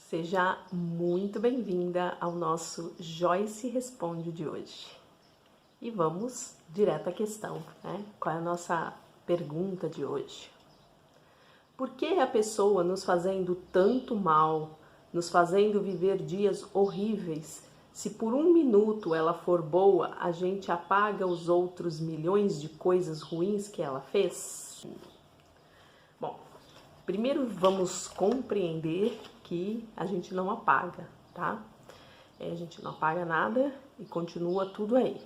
Seja muito bem-vinda ao nosso Joyce Responde de hoje. E vamos direto à questão, né? Qual é a nossa pergunta de hoje? Por que a pessoa nos fazendo tanto mal, nos fazendo viver dias horríveis, se por um minuto ela for boa, a gente apaga os outros milhões de coisas ruins que ela fez? Bom, primeiro vamos compreender que a gente não apaga, tá? A gente não apaga nada e continua tudo aí.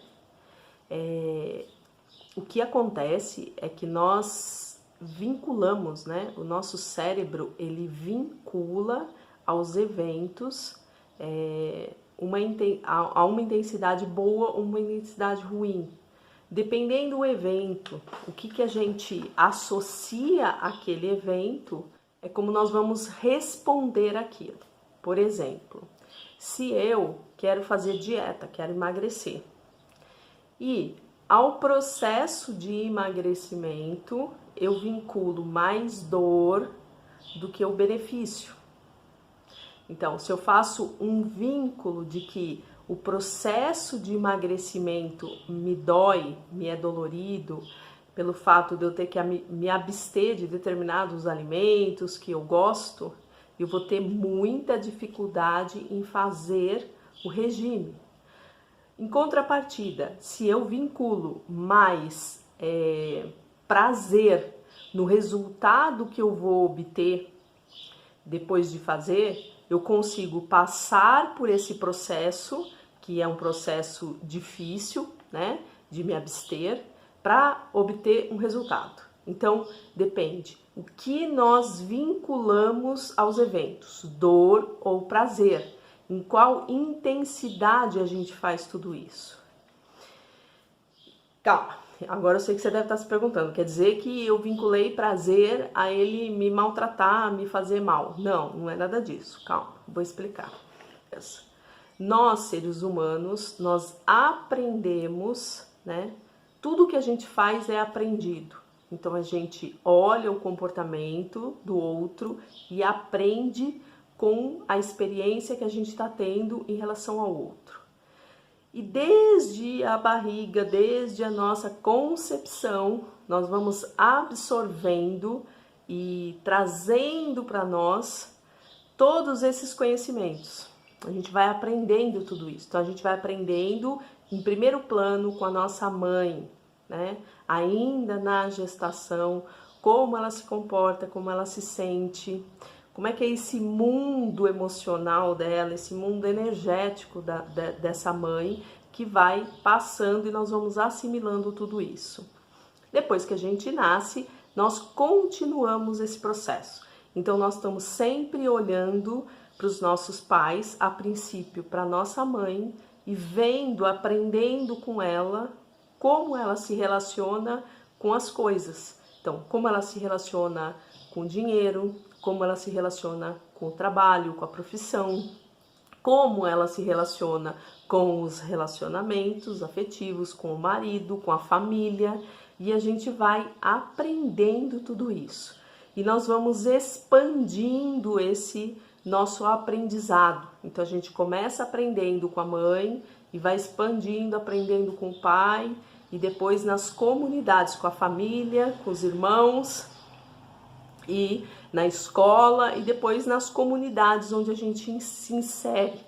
O que acontece é que nós vinculamos, né? O nosso cérebro, ele vincula aos eventos a uma intensidade boa ou uma intensidade ruim. Dependendo do evento, o que a gente associa àquele evento, é como nós vamos responder aquilo. Por exemplo, se eu quero fazer dieta, quero emagrecer, e ao processo de emagrecimento eu vinculo mais dor do que o benefício. Então, se eu faço um vínculo de que o processo de emagrecimento me dói, me é dolorido, pelo fato de eu ter que me abster de determinados alimentos que eu gosto, eu vou ter muita dificuldade em fazer o regime. Em contrapartida, se eu vinculo mais prazer no resultado que eu vou obter depois de fazer, eu consigo passar por esse processo, que é um processo difícil, né, de me abster, para obter um resultado. Então, depende o que nós vinculamos aos eventos, dor ou prazer, em qual intensidade a gente faz tudo isso. Calma, agora eu sei que você deve estar se perguntando, quer dizer que eu vinculei prazer a ele me maltratar, me fazer mal? Não, não é nada disso, calma, vou explicar. Nós, seres humanos, nós aprendemos, né? Tudo que a gente faz é aprendido. Então, a gente olha o comportamento do outro e aprende com a experiência que a gente está tendo em relação ao outro. E desde a barriga, desde a nossa concepção, nós vamos absorvendo e trazendo para nós todos esses conhecimentos. A gente vai aprendendo tudo isso. Então, a gente vai aprendendo em primeiro plano com a nossa mãe, né? Ainda na gestação, como ela se comporta, como ela se sente, como é que é esse mundo emocional dela, esse mundo energético dessa mãe que vai passando e nós vamos assimilando tudo isso. Depois que a gente nasce, nós continuamos esse processo. Então, nós estamos sempre olhando para os nossos pais, a princípio para nossa mãe, e vendo, aprendendo com ela, como ela se relaciona com as coisas. Então, como ela se relaciona com o dinheiro, como ela se relaciona com o trabalho, com a profissão, como ela se relaciona com os relacionamentos afetivos, com o marido, com a família, e a gente vai aprendendo tudo isso. E nós vamos expandindo esse nosso aprendizado. Então, a gente começa aprendendo com a mãe e vai expandindo, aprendendo com o pai, e depois nas comunidades, com a família, com os irmãos, e na escola, e depois nas comunidades onde a gente se insere.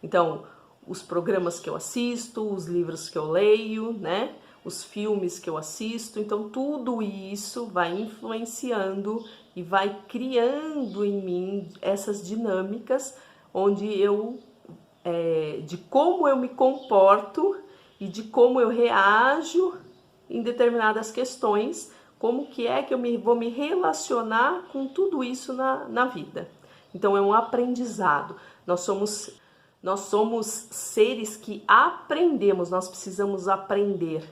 Então, os programas que eu assisto, os livros que eu leio, né? Os filmes que eu assisto, então tudo isso vai influenciando e vai criando em mim essas dinâmicas onde de como eu me comporto e de como eu reajo em determinadas questões, como que é que eu vou me relacionar com tudo isso na vida. Então é um aprendizado, nós somos seres que aprendemos, nós precisamos aprender.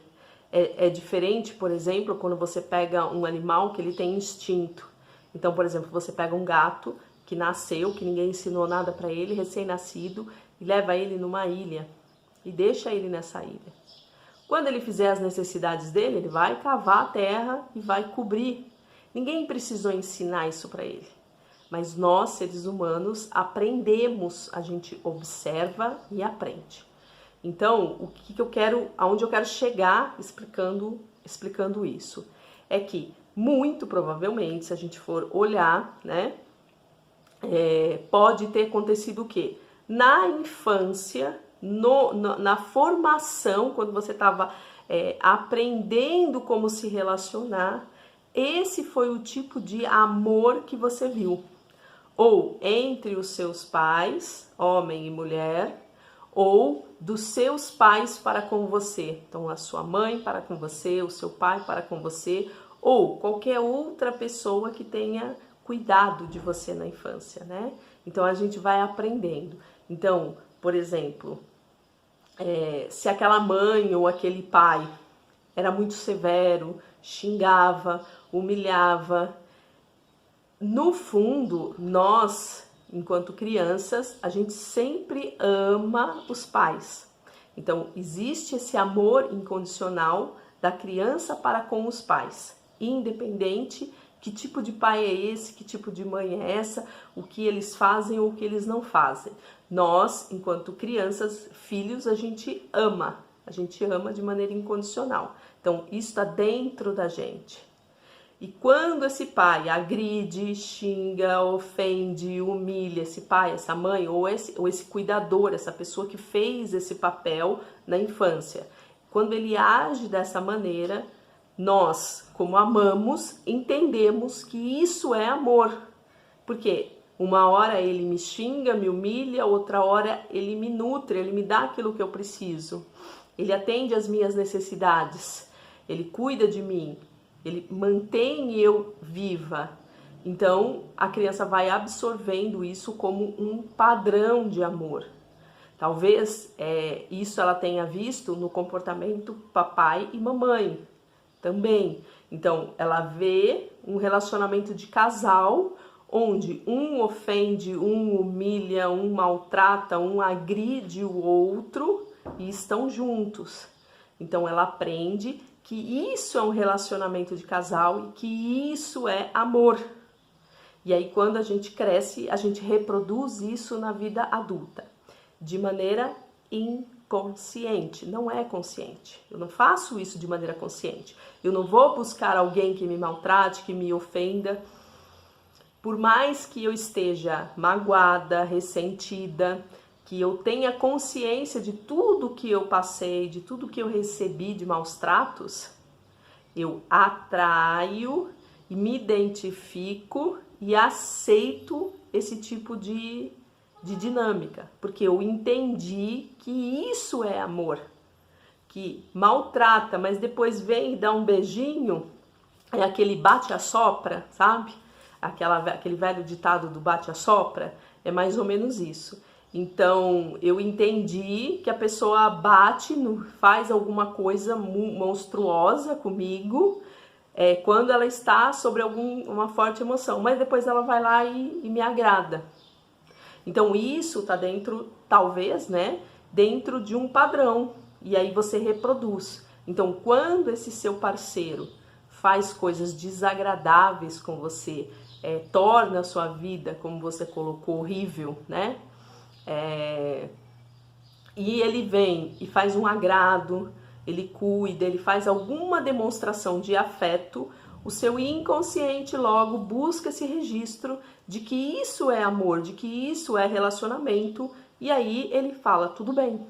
É diferente, por exemplo, quando você pega um animal que ele tem instinto. Então, por exemplo, você pega um gato que nasceu, que ninguém ensinou nada para ele, recém-nascido, e leva ele numa ilha e deixa ele nessa ilha. Quando ele fizer as necessidades dele, ele vai cavar a terra e vai cobrir. Ninguém precisou ensinar isso para ele. mas nós, seres humanos, aprendemos, a gente observa e aprende. Então, o que eu quero, aonde eu quero chegar explicando isso, é que muito provavelmente, se a gente for olhar, né, pode ter acontecido o quê? Na infância, na formação, quando você estava aprendendo como se relacionar, esse foi o tipo de amor que você viu. Ou entre os seus pais, homem e mulher, ou dos seus pais para com você. Então, a sua mãe para com você, o seu pai para com você, ou qualquer outra pessoa que tenha cuidado de você na infância, né? Então, a gente vai aprendendo. Então, por exemplo, se aquela mãe ou aquele pai era muito severo, xingava, humilhava, no fundo, nós, enquanto crianças, a gente sempre ama os pais. Então, existe esse amor incondicional da criança para com os pais, independente que tipo de pai é esse, que tipo de mãe é essa, o que eles fazem ou o que eles não fazem. Nós, enquanto crianças, filhos, a gente ama de maneira incondicional. Então, isso está dentro da gente. E quando esse pai agride, xinga, ofende, humilha esse pai, essa mãe, ou esse cuidador, essa pessoa que fez esse papel na infância, quando ele age dessa maneira, nós, como amamos, entendemos que isso é amor. Porque uma hora ele me xinga, me humilha, outra hora ele me nutre, ele me dá aquilo que eu preciso. Ele atende às minhas necessidades, ele cuida de mim. Ele mantém eu viva. Então, a criança vai absorvendo isso como um padrão de amor. Talvez isso ela tenha visto no comportamento papai e mamãe também. Então, ela vê um relacionamento de casal onde um ofende, um humilha, um maltrata, um agride o outro e estão juntos. Então, ela aprende que isso é um relacionamento de casal e que isso é amor. E aí, quando a gente cresce, a gente reproduz isso na vida adulta, de maneira inconsciente, não é consciente. Eu não faço isso de maneira consciente. Eu não vou buscar alguém que me maltrate, que me ofenda. Por mais que eu esteja magoada, ressentida, que eu tenha consciência de tudo que eu passei, de tudo que eu recebi de maus tratos, eu atraio e me identifico e aceito esse tipo de dinâmica, porque eu entendi que isso é amor, que maltrata, mas depois vem e dá um beijinho, é aquele bate-a-sopra, sabe? Aquele velho ditado do bate-a-sopra, é mais ou menos isso. Então, eu entendi que a pessoa bate, faz alguma coisa monstruosa comigo, quando ela está sobre uma forte emoção, mas depois ela vai lá e me agrada. Então, isso está dentro, talvez, né, dentro de um padrão, e aí você reproduz. Então, quando esse seu parceiro faz coisas desagradáveis com você, torna a sua vida, como você colocou, horrível, né? E ele vem e faz um agrado, ele cuida, ele faz alguma demonstração de afeto, o seu inconsciente logo busca esse registro de que isso é amor, de que isso é relacionamento, e aí ele fala, tudo bem.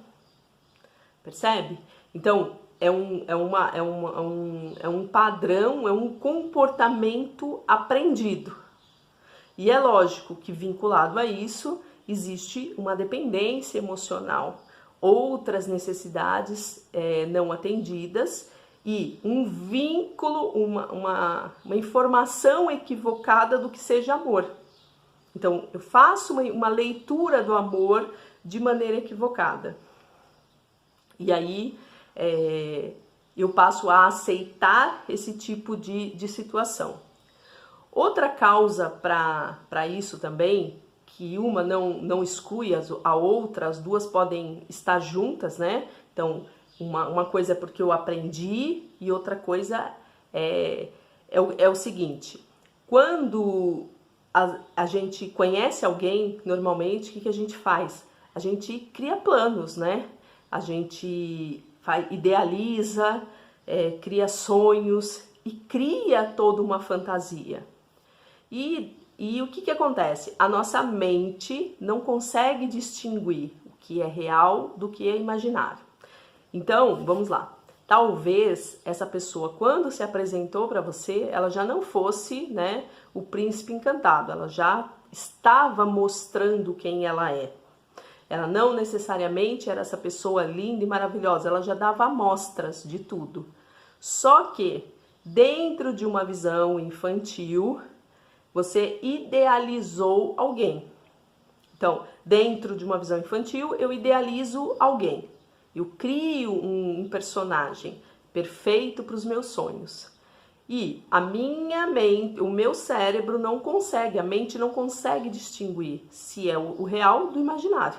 Percebe? Então, é um padrão, é um comportamento aprendido. E é lógico que vinculado a isso, existe uma dependência emocional, outras necessidades não atendidas e um vínculo, uma informação equivocada do que seja amor. Então, eu faço uma leitura do amor de maneira equivocada. E aí, eu passo a aceitar esse tipo de situação. Outra causa para isso também, que uma não exclui a outra, as duas podem estar juntas, né? Então, uma coisa é porque eu aprendi e outra coisa é o seguinte, quando a gente conhece alguém, normalmente, o que a gente faz? A gente cria planos, né? A gente idealiza, cria sonhos e cria toda uma fantasia. E o que acontece? A nossa mente não consegue distinguir o que é real do que é imaginário. Então, vamos lá. Talvez essa pessoa, quando se apresentou para você, ela já não fosse, né, o príncipe encantado. Ela já estava mostrando quem ela é. Ela não necessariamente era essa pessoa linda e maravilhosa. Ela já dava amostras de tudo. Só que, dentro de uma visão infantil, você idealizou alguém. Então, dentro de uma visão infantil, eu idealizo alguém. Eu crio um personagem perfeito para os meus sonhos. E a minha mente, o meu cérebro não consegue, a mente não consegue distinguir se é o real do imaginário.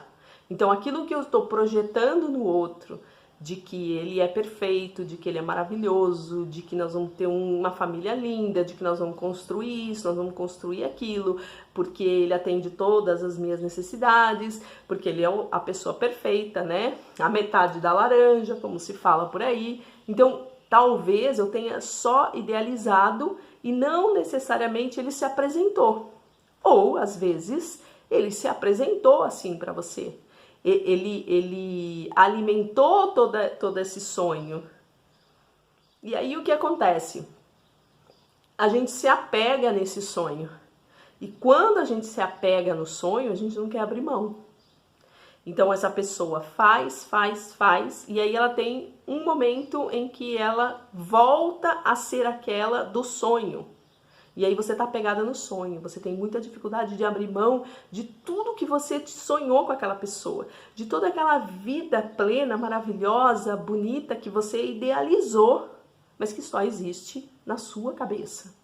Então, aquilo que eu estou projetando no outro, de que ele é perfeito, de que ele é maravilhoso, de que nós vamos ter uma família linda, de que nós vamos construir isso, nós vamos construir aquilo, porque ele atende todas as minhas necessidades, porque ele é a pessoa perfeita, né? A metade da laranja, como se fala por aí. Então, talvez eu tenha só idealizado e não necessariamente ele se apresentou. Ou, às vezes, ele se apresentou assim para você. Ele alimentou todo esse sonho. E aí o que acontece? A gente se apega nesse sonho. E quando a gente se apega no sonho, a gente não quer abrir mão. Então essa pessoa faz, e aí ela tem um momento em que ela volta a ser aquela do sonho. E aí você tá apegada no sonho, você tem muita dificuldade de abrir mão de tudo que você sonhou com aquela pessoa, de toda aquela vida plena, maravilhosa, bonita que você idealizou, mas que só existe na sua cabeça.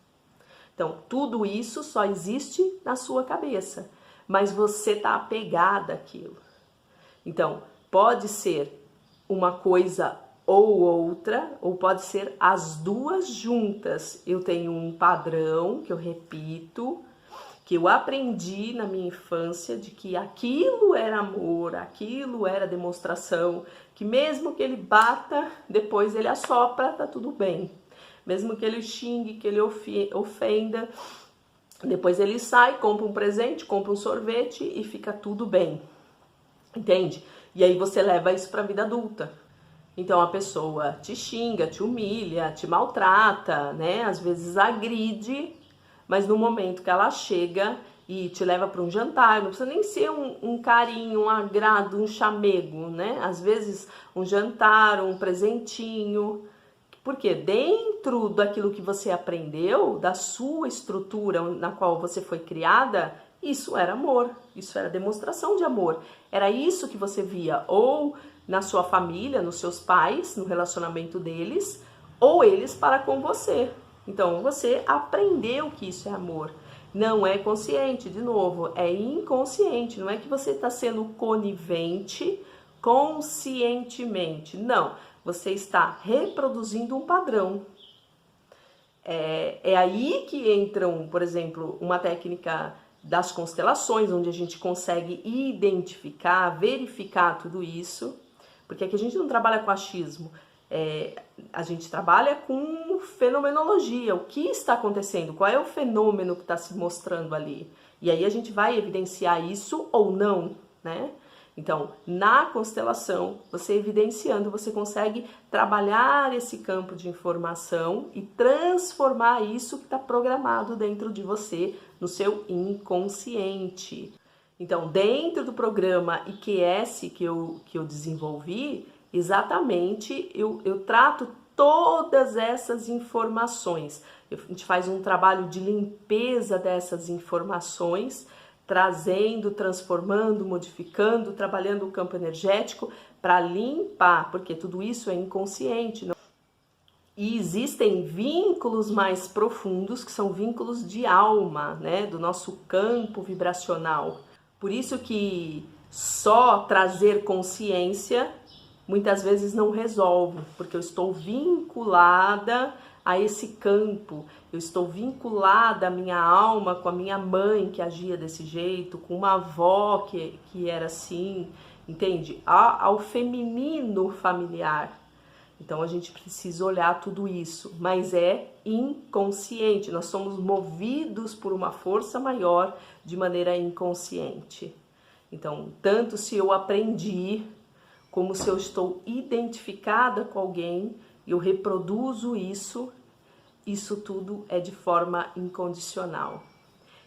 Então, tudo isso só existe na sua cabeça, mas você tá apegada àquilo. Então, pode ser uma coisa ou outra, ou pode ser as duas juntas. Eu tenho um padrão que eu repito, que eu aprendi na minha infância, de que aquilo era amor, aquilo era demonstração, que mesmo que ele bata, depois ele assopra, tá tudo bem. Mesmo que ele xingue, que ele ofenda, depois ele sai, compra um presente, compra um sorvete e fica tudo bem. Entende? E aí você leva isso para a vida adulta. Então a pessoa te xinga, te humilha, te maltrata, né? Às vezes agride, mas no momento que ela chega e te leva para um jantar, não precisa nem ser um carinho, um agrado, um chamego, né? Às vezes um jantar, um presentinho. Porque dentro daquilo que você aprendeu, da sua estrutura na qual você foi criada, isso era amor, isso era demonstração de amor. Era isso que você via ou na sua família, nos seus pais, no relacionamento deles, ou eles para com você. Então, você aprendeu que isso é amor. Não é consciente, de novo, é inconsciente. Não é que você está sendo conivente conscientemente. Não, você está reproduzindo um padrão. É aí que entram, por exemplo, uma técnica das constelações, onde a gente consegue identificar, verificar tudo isso. Porque aqui a gente não trabalha com achismo, a gente trabalha com fenomenologia, o que está acontecendo, qual é o fenômeno que está se mostrando ali. E aí a gente vai evidenciar isso ou não, né? Então, na constelação, você evidenciando, você consegue trabalhar esse campo de informação e transformar isso que está programado dentro de você, no seu inconsciente. Então, dentro do programa IQS que eu desenvolvi, exatamente, eu trato todas essas informações. A gente faz um trabalho de limpeza dessas informações, trazendo, transformando, modificando, trabalhando o campo energético para limpar, porque tudo isso é inconsciente. Não? E existem vínculos mais profundos, que são vínculos de alma, né, do nosso campo vibracional. Por isso que só trazer consciência muitas vezes não resolve, porque eu estou vinculada a esse campo, eu estou vinculada à minha alma com a minha mãe que agia desse jeito, com uma avó que era assim, entende? Ao feminino familiar. Então a gente precisa olhar tudo isso, mas é inconsciente, nós somos movidos por uma força maior de maneira inconsciente. Então, tanto se eu aprendi, como se eu estou identificada com alguém, eu reproduzo isso, isso tudo é de forma incondicional.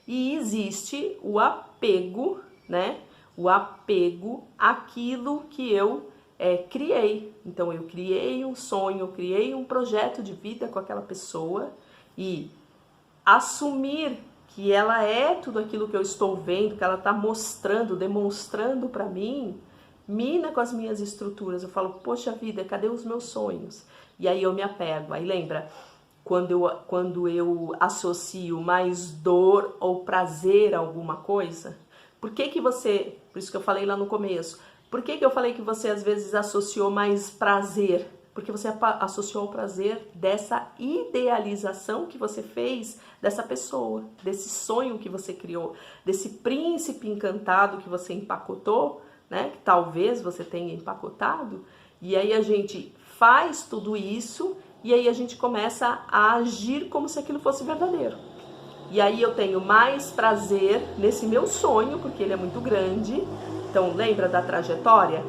E existe o apego, né? O apego àquilo que eu criei. Então eu criei um sonho, eu criei um projeto de vida com aquela pessoa e assumir que ela é tudo aquilo que eu estou vendo, que ela está mostrando, demonstrando para mim, mina com as minhas estruturas. Eu falo, poxa vida, cadê os meus sonhos? E aí eu me apego. Aí lembra, quando eu associo mais dor ou prazer a alguma coisa, por isso que eu falei lá no começo, por que eu falei que você às vezes associou mais prazer? Porque você associou o prazer dessa idealização que você fez dessa pessoa, desse sonho que você criou, desse príncipe encantado que você empacotou, né? Que talvez você tenha empacotado. E aí a gente faz tudo isso e aí a gente começa a agir como se aquilo fosse verdadeiro. E aí eu tenho mais prazer nesse meu sonho, porque ele é muito grande. Então, lembra da trajetória?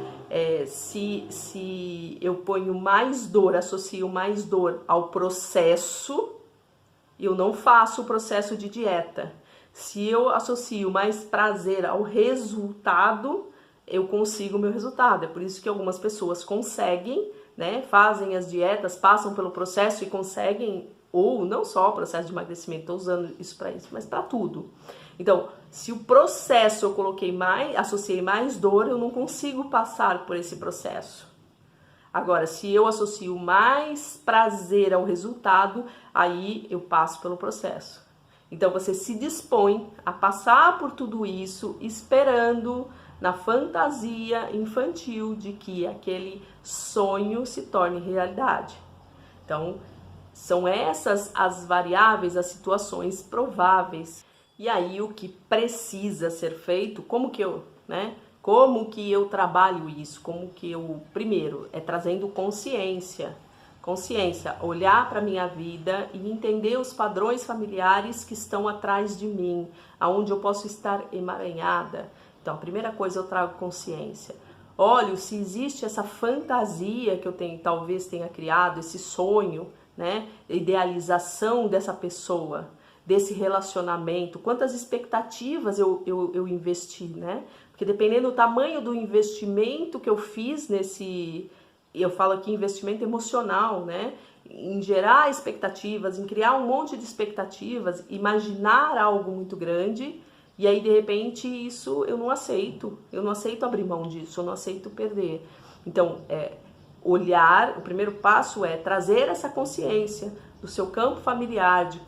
Se eu ponho mais dor, associo mais dor ao processo, eu não faço o processo de dieta. Se eu associo mais prazer ao resultado, eu consigo o meu resultado. É por isso que algumas pessoas conseguem, né? Fazem as dietas, passam pelo processo e conseguem, ou não só o processo de emagrecimento, estou usando isso para isso, mas para tudo. Então, se o processo eu associei mais dor, eu não consigo passar por esse processo. Agora, se eu associo mais prazer ao resultado, aí eu passo pelo processo. Então, você se dispõe a passar por tudo isso, esperando na fantasia infantil de que aquele sonho se torne realidade. Então, são essas as variáveis, as situações prováveis. E aí o que precisa ser feito, como que eu trabalho isso? Primeiro, é trazendo consciência, olhar para a minha vida e entender os padrões familiares que estão atrás de mim, aonde eu posso estar emaranhada. Então, a primeira coisa eu trago consciência. Olho se existe essa fantasia que eu talvez tenha criado, esse sonho, né? Idealização dessa pessoa, desse relacionamento, quantas expectativas eu investi, né? Porque dependendo do tamanho do investimento que eu fiz eu falo aqui investimento emocional, né? Em gerar expectativas, em criar um monte de expectativas, imaginar algo muito grande, e aí de repente isso eu não aceito abrir mão disso, eu não aceito perder. Então, o primeiro passo é trazer essa consciência do seu campo familiar, de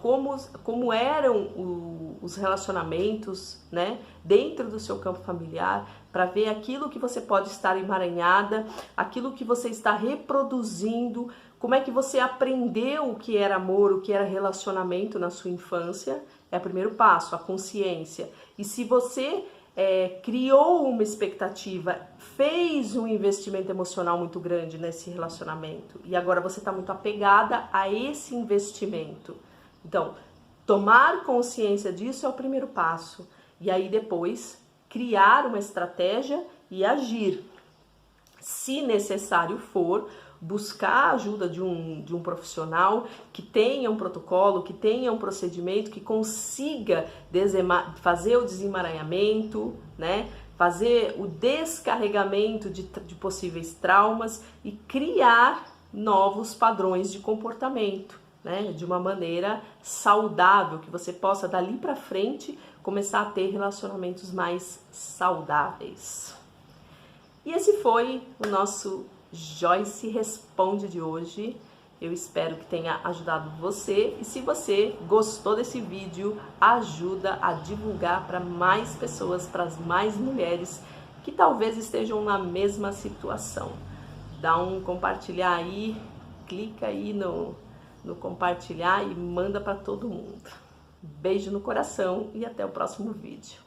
como eram os relacionamentos, né, dentro do seu campo familiar, para ver aquilo que você pode estar emaranhada, aquilo que você está reproduzindo, como é que você aprendeu o que era amor, o que era relacionamento na sua infância. É o primeiro passo, a consciência. E se você criou uma expectativa, fez um investimento emocional muito grande nesse relacionamento e agora você está muito apegada a esse investimento. Então, tomar consciência disso é o primeiro passo. E aí depois, criar uma estratégia e agir. Se necessário for, buscar a ajuda de um profissional que tenha um protocolo, que tenha um procedimento, que consiga fazer o desemaranhamento, né? Fazer o descarregamento de possíveis traumas e criar novos padrões de comportamento, né? De uma maneira saudável, que você possa dali para frente começar a ter relacionamentos mais saudáveis. E esse foi o nosso Joyce Responde de hoje. Eu espero que tenha ajudado você. E se você gostou desse vídeo, ajuda a divulgar para mais pessoas, para as mais mulheres que talvez estejam na mesma situação. Dá um compartilhar aí, clica aí no compartilhar e manda para todo mundo. Beijo no coração e até o próximo vídeo.